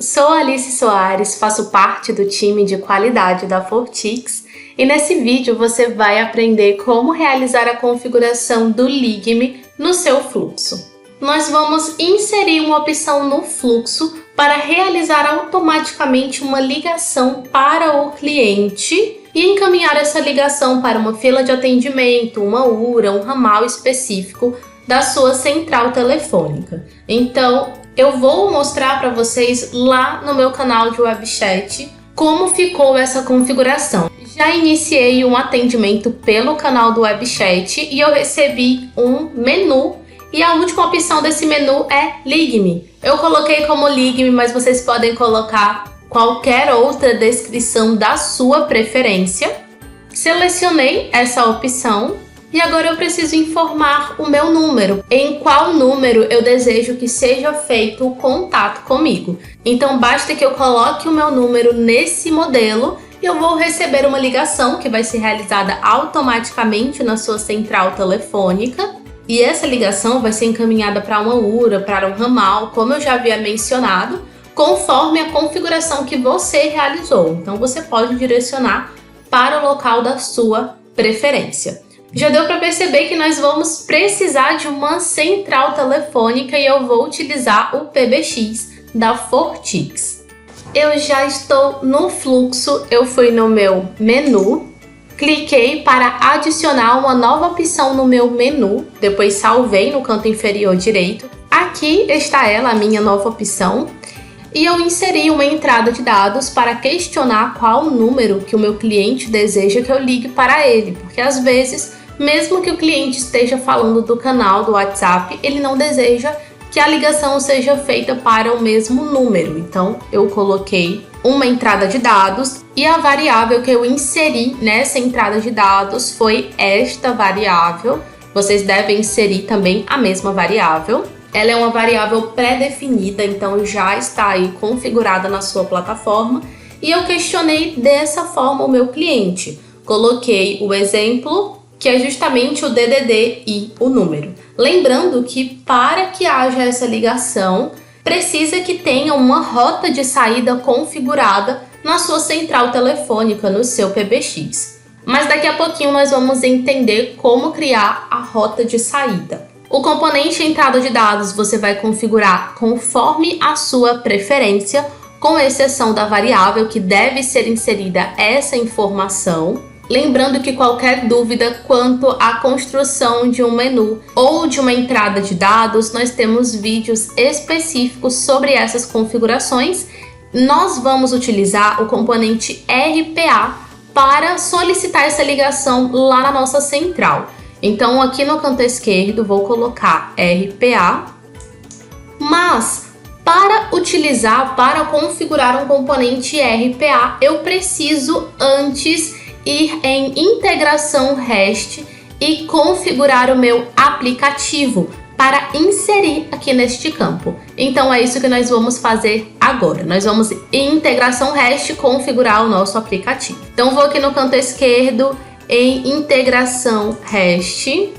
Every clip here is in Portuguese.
Sou Alice Soares, faço parte do time de qualidade da Fortix e nesse vídeo você vai aprender como realizar a configuração do Ligue-me no seu fluxo. Nós vamos inserir uma opção no fluxo para realizar automaticamente uma ligação para o cliente e encaminhar essa ligação para uma fila de atendimento, uma URA, um ramal específico da sua central telefônica. Então, eu vou mostrar para vocês lá no meu canal de webchat como ficou essa configuração. Já iniciei um atendimento pelo canal do webchat e eu recebi um menu e a última opção desse menu é Ligue-me. Eu coloquei como Ligue-me, mas vocês podem colocar qualquer outra descrição da sua preferência. Selecionei essa opção. E agora eu preciso informar o meu número, em qual número eu desejo que seja feito o contato comigo. Então basta que eu coloque o meu número nesse modelo e eu vou receber uma ligação que vai ser realizada automaticamente na sua central telefônica. E essa ligação vai ser encaminhada para uma URA, para um ramal, como eu já havia mencionado, conforme a configuração que você realizou. Então você pode direcionar para o local da sua preferência. Já deu para perceber que nós vamos precisar de uma central telefônica e eu vou utilizar o PBX da Fortix. Eu já estou no fluxo, eu fui no meu menu, cliquei para adicionar uma nova opção no meu menu, depois salvei no canto inferior direito. Aqui está ela, a minha nova opção. E eu inseri uma entrada de dados para questionar qual número que o meu cliente deseja que eu ligue para ele, porque às vezes, mesmo que o cliente esteja falando do canal do WhatsApp, ele não deseja que a ligação seja feita para o mesmo número. Então, eu coloquei uma entrada de dados e a variável que eu inseri nessa entrada de dados foi esta variável. Vocês devem inserir também a mesma variável. Ela é uma variável pré-definida, então já está aí configurada na sua plataforma. E eu questionei dessa forma o meu cliente. Coloquei o exemplo, que é justamente o DDD e o número. Lembrando que para que haja essa ligação, precisa que tenha uma rota de saída configurada na sua central telefônica, no seu PBX. Mas daqui a pouquinho nós vamos entender como criar a rota de saída. O componente entrada de dados você vai configurar conforme a sua preferência, com exceção da variável que deve ser inserida essa informação. Lembrando que qualquer dúvida quanto à construção de um menu ou de uma entrada de dados, nós temos vídeos específicos sobre essas configurações. Nós vamos utilizar o componente RPA para solicitar essa ligação lá na nossa central. Então aqui no canto esquerdo vou colocar RPA, mas para configurar um componente RPA, eu preciso antes ir em integração REST e configurar o meu aplicativo para inserir aqui neste campo. Então é isso que nós vamos fazer agora. Nós vamos em integração REST configurar o nosso aplicativo. Então vou aqui no canto esquerdo em integração REST,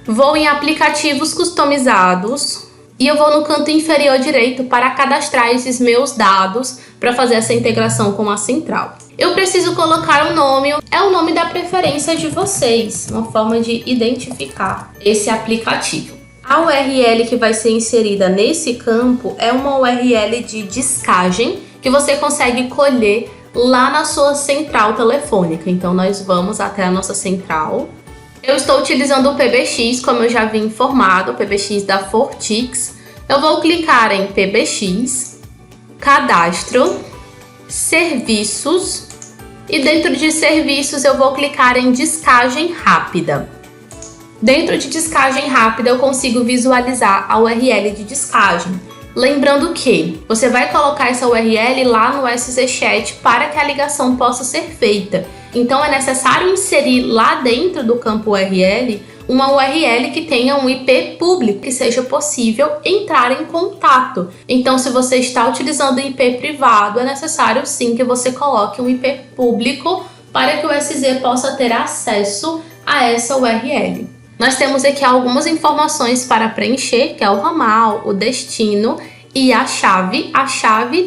vou em aplicativos customizados e eu vou no canto inferior direito para cadastrar esses meus dados para fazer essa integração com a central. Eu preciso colocar um nome, é o nome da preferência de vocês, uma forma de identificar esse aplicativo. A URL que vai ser inserida nesse campo é uma URL de descagem que você consegue colher lá na sua central telefônica. Então nós vamos até a nossa central. Eu estou utilizando o PBX, como eu já havia informado, o PBX da Fortix. Eu vou clicar em PBX, Cadastro, Serviços e dentro de Serviços eu vou clicar em Descagem Rápida. Dentro de Descagem Rápida eu consigo visualizar a URL de descagem. Lembrando que você vai colocar essa URL lá no SC Chat para que a ligação possa ser feita. Então é necessário inserir lá dentro do campo URL uma URL que tenha um IP público, que seja possível entrar em contato. Então, se você está utilizando IP privado, é necessário sim que você coloque um IP público para que o SZ possa ter acesso a essa URL. Nós temos aqui algumas informações para preencher, que é o ramal, o destino e a chave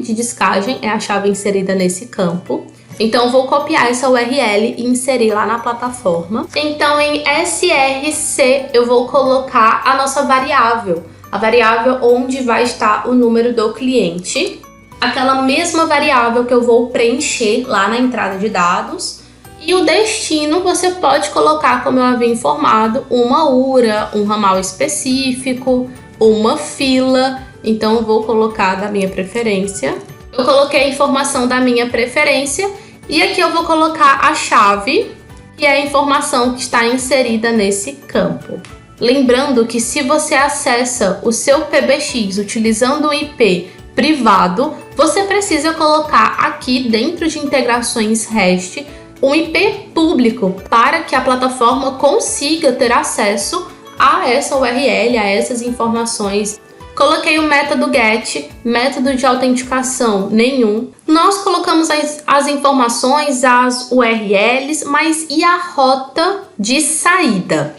de descagem é a chave inserida nesse campo. Então, vou copiar essa URL e inserir lá na plataforma. Então, em src, eu vou colocar a nossa variável. A variável onde vai estar o número do cliente. Aquela mesma variável que eu vou preencher lá na entrada de dados. E o destino você pode colocar, como eu havia informado, uma URA, um ramal específico, uma fila. Então, eu vou colocar da minha preferência. Eu coloquei a informação da minha preferência e aqui eu vou colocar a chave, que é a informação que está inserida nesse campo. Lembrando que se você acessa o seu PBX utilizando o IP privado, você precisa colocar aqui dentro de integrações REST um IP público para que a plataforma consiga ter acesso a essa URL, a essas informações. Coloquei o método GET, método de autenticação nenhum. Nós colocamos as informações, as URLs, mas e a rota de saída?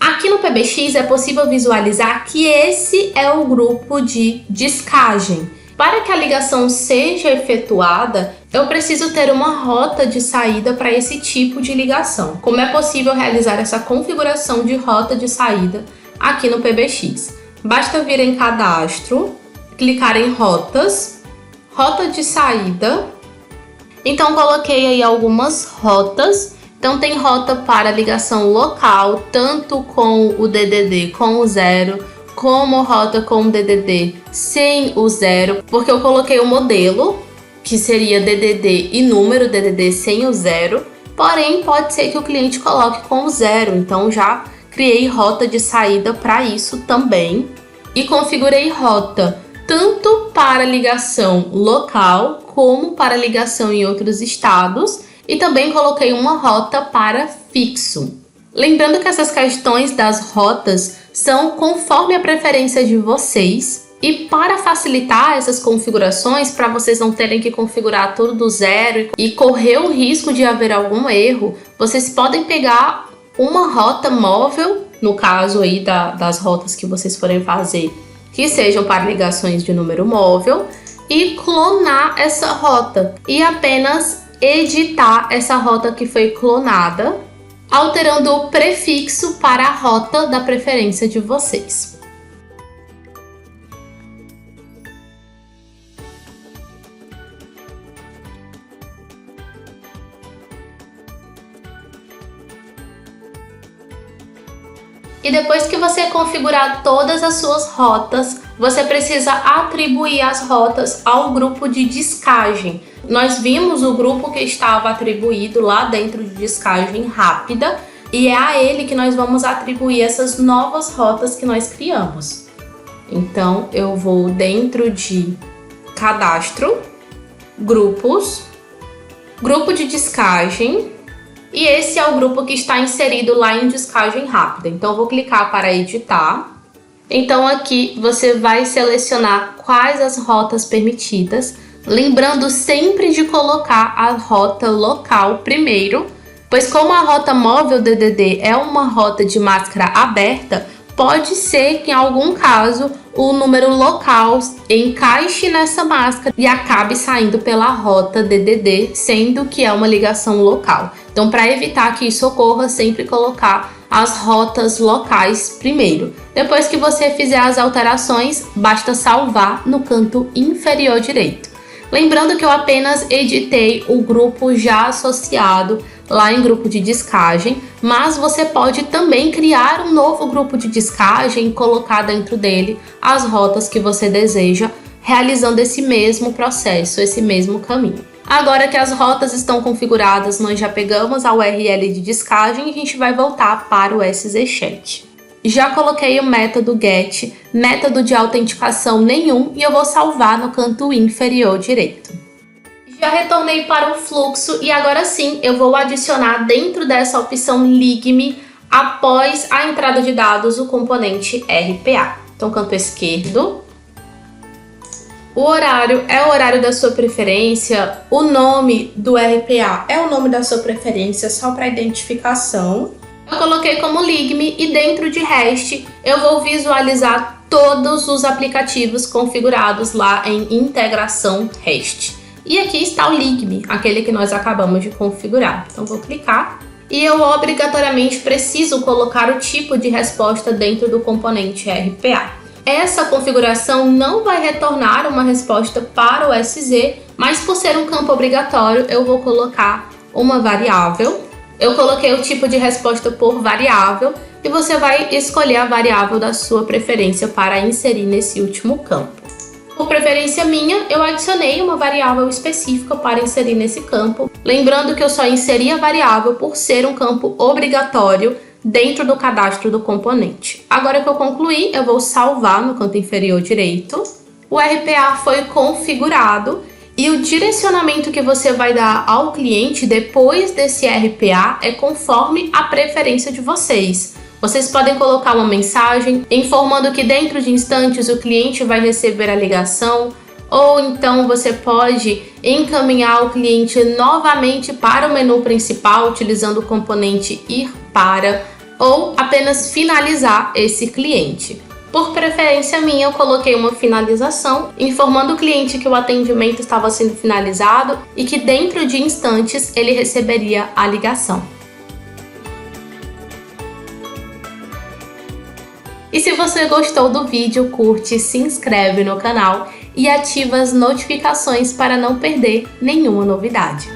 Aqui no PBX é possível visualizar que esse é o grupo de descagem. Para que a ligação seja efetuada, eu preciso ter uma rota de saída para esse tipo de ligação. Como é possível realizar essa configuração de rota de saída aqui no PBX? Basta vir em cadastro, clicar em rotas, rota de saída. Então, coloquei aí algumas rotas. Então, tem rota para ligação local, tanto com o DDD com o 0, como rota com o DDD sem o 0, porque eu coloquei o modelo, que seria DDD e número DDD sem o 0, porém, pode ser que o cliente coloque com o 0, então já criei rota de saída para isso também e configurei rota tanto para ligação local como para ligação em outros estados e também coloquei uma rota para fixo. Lembrando que essas questões das rotas são conforme a preferência de vocês e para facilitar essas configurações, para vocês não terem que configurar tudo do zero e correr o risco de haver algum erro, vocês podem pegar uma rota móvel, no caso aí das rotas que vocês forem fazer, que sejam para ligações de número móvel, e clonar essa rota e apenas editar essa rota que foi clonada, alterando o prefixo para a rota da preferência de vocês. E depois que você configurar todas as suas rotas, você precisa atribuir as rotas ao grupo de descagem. Nós vimos o grupo que estava atribuído lá dentro de descagem rápida e é a ele que nós vamos atribuir essas novas rotas que nós criamos. Então, eu vou dentro de cadastro, grupos, grupo de descagem. E esse é o grupo que está inserido lá em descagem rápida. Então, eu vou clicar para editar. Então, aqui você vai selecionar quais as rotas permitidas. Lembrando sempre de colocar a rota local primeiro, pois como a rota móvel DDD é uma rota de máscara aberta, pode ser que em algum caso o número local encaixe nessa máscara e acabe saindo pela rota DDD, sendo que é uma ligação local. Então, para evitar que isso ocorra, sempre colocar as rotas locais primeiro. Depois que você fizer as alterações, basta salvar no canto inferior direito. Lembrando que eu apenas editei o grupo já associado lá em grupo de descagem, mas você pode também criar um novo grupo de descagem e colocar dentro dele as rotas que você deseja, realizando esse mesmo processo, esse mesmo caminho. Agora que as rotas estão configuradas, nós já pegamos a URL de descagem e a gente vai voltar para o SZChat. Já coloquei o método GET, método de autenticação nenhum, e eu vou salvar no canto inferior direito. Já retornei para o fluxo e agora sim eu vou adicionar dentro dessa opção Ligue-me, após a entrada de dados, o componente RPA. Então, canto esquerdo. O horário é o horário da sua preferência. O nome do RPA é o nome da sua preferência, só para identificação. Eu coloquei como Ligme e dentro de REST eu vou visualizar todos os aplicativos configurados lá em integração REST. E aqui está o Ligme, aquele que nós acabamos de configurar. Então vou clicar e eu obrigatoriamente preciso colocar o tipo de resposta dentro do componente RPA. Essa configuração não vai retornar uma resposta para o SZ, mas por ser um campo obrigatório eu vou colocar uma variável. Eu coloquei o tipo de resposta por variável e você vai escolher a variável da sua preferência para inserir nesse último campo. Por preferência minha, eu adicionei uma variável específica para inserir nesse campo, lembrando que eu só inseri a variável por ser um campo obrigatório dentro do cadastro do componente. Agora que eu concluí, eu vou salvar no canto inferior direito. O RPA foi configurado. E o direcionamento que você vai dar ao cliente depois desse RPA é conforme a preferência de vocês. Vocês podem colocar uma mensagem informando que dentro de instantes o cliente vai receber a ligação, ou então você pode encaminhar o cliente novamente para o menu principal utilizando o componente ir para, ou apenas finalizar esse cliente. Por preferência minha, eu coloquei uma finalização, informando o cliente que o atendimento estava sendo finalizado e que dentro de instantes ele receberia a ligação. E se você gostou do vídeo, curte, se inscreve no canal e ativa as notificações para não perder nenhuma novidade.